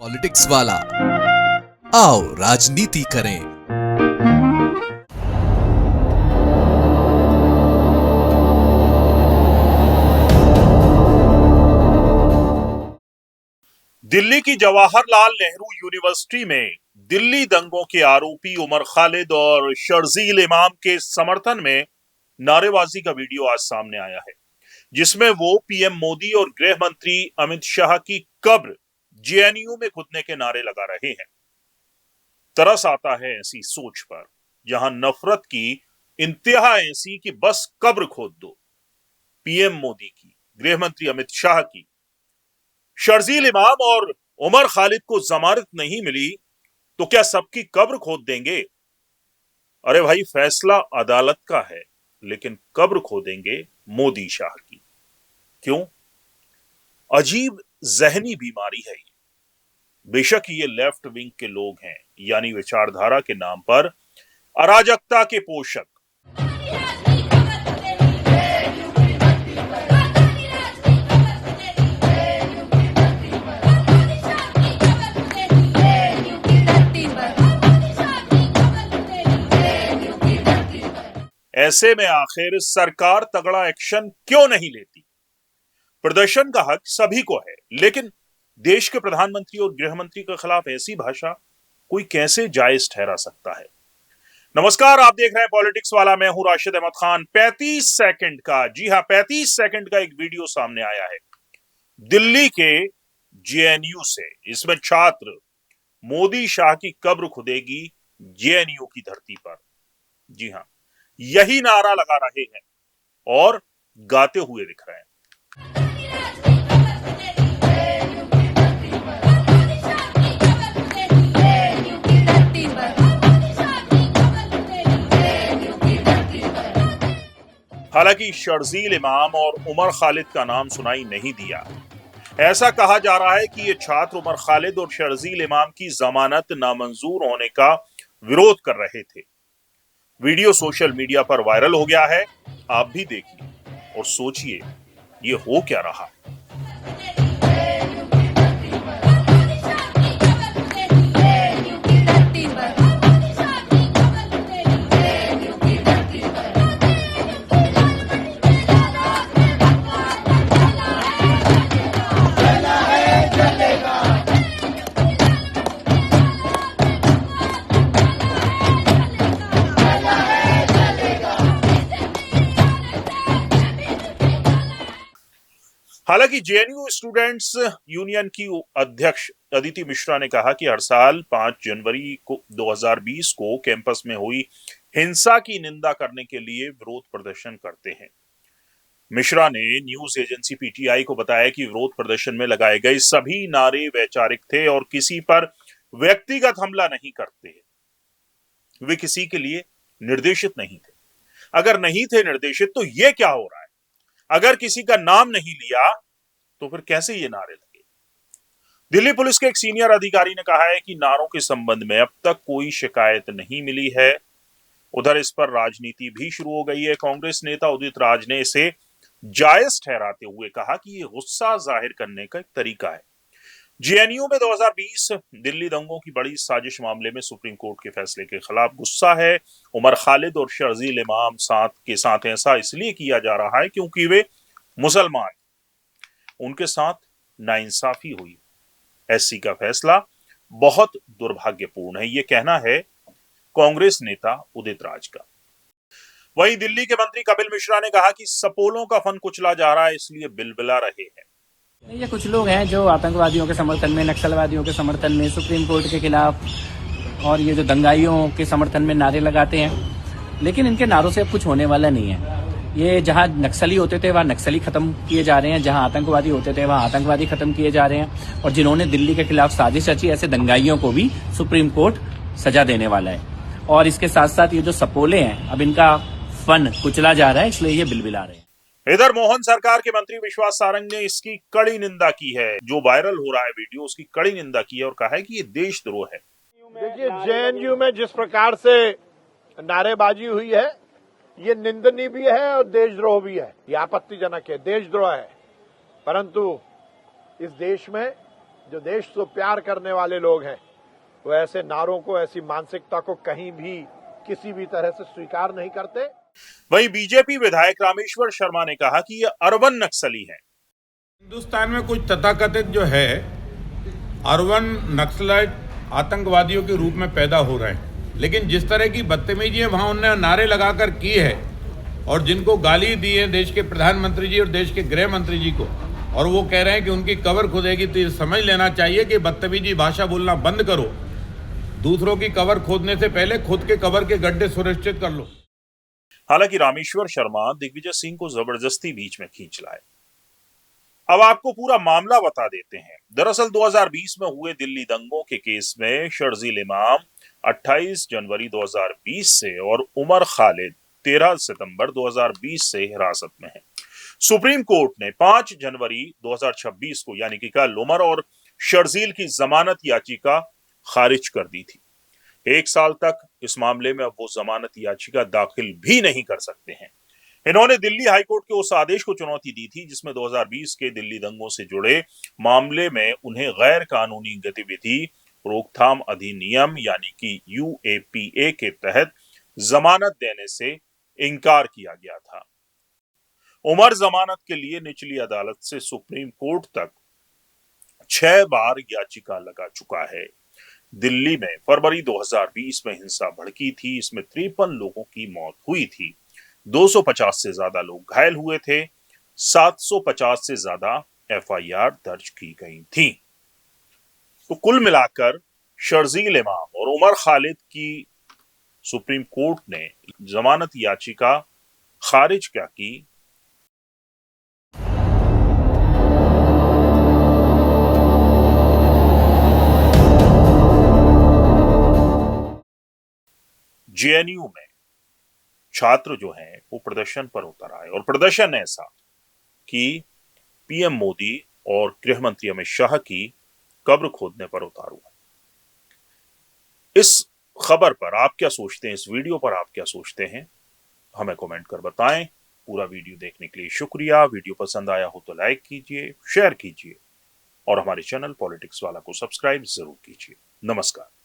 Politics वाला आओ राजनीति करें। दिल्ली की जवाहरलाल नेहरू यूनिवर्सिटी में दिल्ली दंगों के आरोपी उमर खालिद और शर्जील इमाम के समर्थन में नारेबाजी का वीडियो आज सामने आया है, जिसमें वो पीएम मोदी और गृह मंत्री अमित शाह की कब्र जेएनयू में खुदने के नारे लगा रहे हैं। तरस आता है ऐसी सोच पर, जहां नफरत की इंतहा ऐसी कि बस कब्र खोद दो। पीएम मोदी की, गृह मंत्री अमित शाह की, शर्जील इमाम और उमर खालिद को जमानत नहीं मिली तो क्या सबकी कब्र खोद देंगे? अरे भाई, फैसला अदालत का है, लेकिन कब्र खोदेंगे मोदी शाह की। क्यों? अजीब जहनी बीमारी है ये। बेशक ये लेफ्ट विंग के लोग हैं, यानी विचारधारा के नाम पर अराजकता के पोषक। ऐसे में आखिर सरकार तगड़ा एक्शन क्यों नहीं लेती? प्रदर्शन का हक सभी को है, लेकिन देश के प्रधानमंत्री और गृह मंत्री के खिलाफ ऐसी भाषा कोई कैसे जायज ठहरा सकता है? नमस्कार, आप देख रहे हैं पॉलिटिक्स वाला। मैं हूं राशिद अहमद खान। 35 सेकंड का, जी हां, 35 सेकंड का एक वीडियो सामने आया है दिल्ली के जेएनयू से। इसमें छात्र मोदी शाह की कब्र खुदेगी जेएनयू की धरती पर, जी हां, यही नारा लगा रहे हैं और गाते हुए दिख रहे हैं। हालांकि शर्जील इमाम और उमर खालिद का नाम सुनाई नहीं दिया। ऐसा कहा जा रहा है कि ये छात्र उमर खालिद और शर्जील इमाम की जमानत नामंजूर होने का विरोध कर रहे थे। वीडियो सोशल मीडिया पर वायरल हो गया है। आप भी देखिए और सोचिए ये हो क्या रहा है। हालांकि जेएनयू स्टूडेंट्स यूनियन की अध्यक्ष अदिति मिश्रा ने कहा कि हर साल 5 जनवरी को 2020 को कैंपस में हुई हिंसा की निंदा करने के लिए विरोध प्रदर्शन करते हैं। मिश्रा ने न्यूज एजेंसी पीटीआई को बताया कि विरोध प्रदर्शन में लगाए गए सभी नारे वैचारिक थे और किसी पर व्यक्तिगत हमला नहीं करते हैं। वे किसी के लिए निर्देशित नहीं थे। अगर नहीं थे निर्देशित तो ये क्या हो रहा है? अगर किसी का नाम नहीं लिया तो फिर कैसे ये नारे लगे? दिल्ली पुलिस के एक सीनियर अधिकारी ने कहा है कि नारों के संबंध में अब तक कोई शिकायत नहीं मिली है। उधर इस पर राजनीति भी शुरू हो गई है। कांग्रेस नेता उदित राज ने इसे जायज ठहराते हुए कहा कि ये गुस्सा जाहिर करने का एक तरीका है। जेएनयू में 2020 दिल्ली दंगों की बड़ी साजिश मामले में सुप्रीम कोर्ट के फैसले के खिलाफ गुस्सा है। उमर खालिद और शर्जील इमाम के साथ ऐसा इसलिए किया जा रहा है क्योंकि वे मुसलमान, उनके साथ नाइंसाफी हुई। एससी का फैसला बहुत दुर्भाग्यपूर्ण है, ये कहना है कांग्रेस नेता उदित राज का। वहीं दिल्ली के मंत्री कपिल मिश्रा ने कहा कि सपोलों का फन कुचला जा रहा है, इसलिए बिलबिला रहे हैं। ये कुछ लोग हैं जो आतंकवादियों के समर्थन में, नक्सलवादियों के समर्थन में, सुप्रीम कोर्ट के खिलाफ और ये जो दंगाइयों के समर्थन में नारे लगाते हैं, लेकिन इनके नारों से अब कुछ होने वाला नहीं है। ये जहां नक्सली होते थे वहां नक्सली खत्म किए जा रहे हैं, जहां आतंकवादी होते थे वहां आतंकवादी खत्म किए जा रहे हैं, और जिन्होंने दिल्ली के खिलाफ साजिश रची ऐसे दंगाइयों को भी सुप्रीम कोर्ट सजा देने वाला है। और इसके साथ साथ ये जो सपोले हैं, अब इनका फन कुचला जा रहा है, इसलिए ये बिलबिला रहे हैं। इधर मोहन सरकार के मंत्री विश्वास सारंग ने इसकी कड़ी निंदा की है। जो वायरल हो रहा है वीडियो, उसकी कड़ी निंदा की है और कहा है कि ये देशद्रोह है। देखिए, जेएनयू में जिस प्रकार से नारेबाजी हुई है, ये निंदनीय भी है और देशद्रोह भी है। ये आपत्तिजनक है, देशद्रोह है। परंतु इस देश में जो देश से प्यार करने वाले लोग हैं वो ऐसे नारों को, ऐसी मानसिकता को कहीं भी किसी भी तरह से स्वीकार नहीं करते। वहीं बीजेपी विधायक रामेश्वर शर्मा ने कहा कि ये अर्बन नक्सली हैं। हिंदुस्तान में कुछ तथाकथित जो है अर्बन नक्सलाइट आतंकवादियों के रूप में पैदा हो रहे हैं, लेकिन जिस तरह की बदतमीजी वहां उन्होंने नारे लगाकर की है और जिनको गाली दी है देश के प्रधानमंत्री जी और देश के गृह मंत्री जी को, और वो कह रहे हैं कि उनकी कबर खोदेगी, तो ये समझ लेना चाहिए कि बदतमीजी भाषा बोलना बंद करो। दूसरों की कबर खोदने से पहले खुद के कबर के गड्ढे सुरक्षित कर लो। हालांकि रामेश्वर शर्मा दिग्विजय सिंह को जबरदस्ती बीच में खींच लाए। अब आपको पूरा मामला बता देते हैं। दरअसल 2020 में हुए दिल्ली दंगों के केस में शर्जील इमाम 28 जनवरी 2020 से और उमर खालिद 13 सितंबर 2020 से हिरासत में है। सुप्रीम कोर्ट ने 5 जनवरी 2026 को यानी कि कल उमर और शर्जील की जमानत याचिका खारिज कर दी थी। 1 साल तक इस मामले में अब वो जमानत याचिका दाखिल भी नहीं कर सकते हैं। इन्होंने दिल्ली हाईकोर्ट के उस आदेश को चुनौती दी थी जिसमें 2020 के दिल्ली दंगों से जुड़े मामले में उन्हें गैर कानूनी गतिविधि रोकथाम अधिनियम यानी कि UAPA के तहत जमानत देने से इनकार किया गया था। उमर जमानत के लिए निचली अदालत से सुप्रीम कोर्ट तक 6 बार याचिका लगा चुका है। दिल्ली में फरवरी 2020 में हिंसा भड़की थी। इसमें 53 लोगों की मौत हुई थी, 250 से ज्यादा लोग घायल हुए थे, 750 से ज्यादा FIR दर्ज की गई थी। तो कुल मिलाकर शर्जील इमाम और उमर खालिद की सुप्रीम कोर्ट ने जमानत याचिका खारिज क्या की। JNU में छात्र जो हैं वो प्रदर्शन पर उतर आए और प्रदर्शन ऐसा कि PM मोदी और गृह मंत्री अमित शाह की कब्र खोदने पर उतार हुआ। इस खबर पर आप क्या सोचते हैं, इस वीडियो पर आप क्या सोचते हैं, हमें कमेंट कर बताएं। पूरा वीडियो देखने के लिए शुक्रिया। वीडियो पसंद आया हो तो लाइक कीजिए, शेयर कीजिए और हमारे चैनल पॉलिटिक्स वाला को सब्सक्राइब जरूर कीजिए। नमस्कार।